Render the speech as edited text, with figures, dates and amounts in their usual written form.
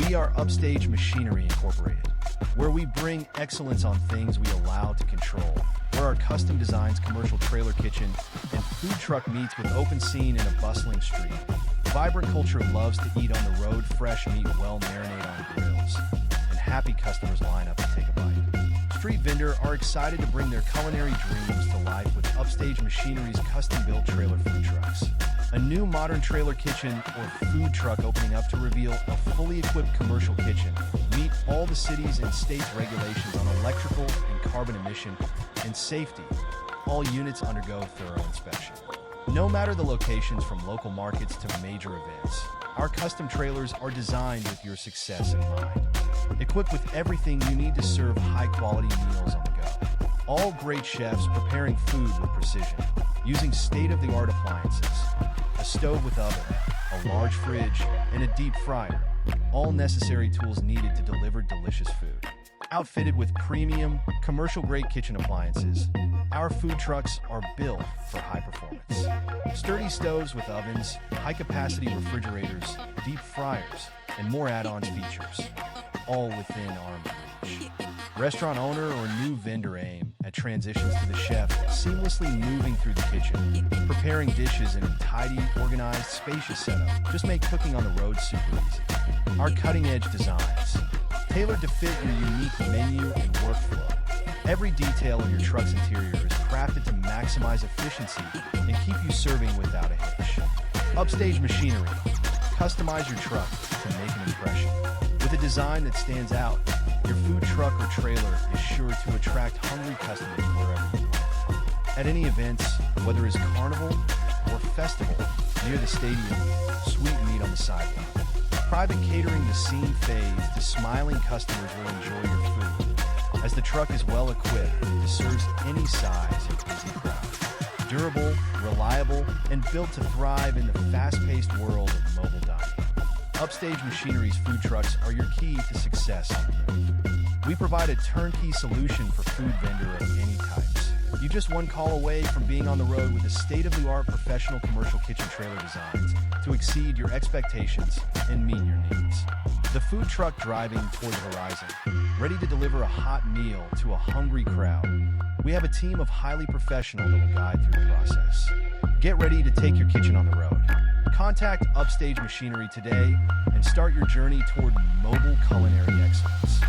We are Upstage Machinery Incorporated, where we bring excellence on things we allow to control, where our custom designs commercial trailer kitchen and food truck meets with open scene in a bustling street. Vibrant culture loves to eat on the road, fresh meat well marinated on grills, and happy customers line up to take a bite. Street vendors are excited to bring their culinary dreams to life with Upstage Machinery's custom-built trailer food trucks. A new modern trailer kitchen or food truck opening up to reveal a fully equipped commercial kitchen. Meet all the cities and states' regulations on electrical and carbon emission and safety. All units undergo thorough inspection. No matter the locations, from local markets to major events, our custom trailers are designed with your success in mind. Equipped with everything you need to serve high-quality meals on the go. All great chefs preparing food with precision, using state-of-the-art appliances, a stove with oven, a large fridge, and a deep fryer. All necessary tools needed to deliver delicious food. Outfitted with premium, commercial-grade kitchen appliances, our food trucks are built for high performance. Sturdy stoves with ovens, high-capacity refrigerators, deep fryers, and more add-on features, all within arm's reach. Restaurant owner or new vendor aim at transitions to the chef, seamlessly moving through the kitchen, preparing dishes in a tidy, organized, spacious setup. Just make cooking on the road super easy. Our cutting-edge designs, tailored to fit your unique menu and workflow. Every detail of your truck's interior is crafted to maximize efficiency and keep you serving without a hitch. Upstage Machinery. Customize your truck to make an impression. With a design that stands out, your food truck or trailer is sure to attract hungry customers wherever you are. At any events, whether it's carnival or festival, near the stadium, sweet meat on the sidewalk, private catering to scene fades, to smiling customers will enjoy your food, as the truck is well equipped to serve any size and busy crowd. Durable, reliable, and built to thrive in the fast-paced world of mobile dining. Upstage Machinery's food trucks are your key to success on the road. We provide a turnkey solution for food vendor of any types. You're just one call away from being on the road with a state-of-the-art professional commercial kitchen trailer designs to exceed your expectations and meet your needs. The food truck driving toward the horizon, ready to deliver a hot meal to a hungry crowd. We have a team of highly professionals that will guide through the process. Get ready to take your kitchen on the road. Contact Upstage Machinery today and start your journey toward mobile culinary excellence.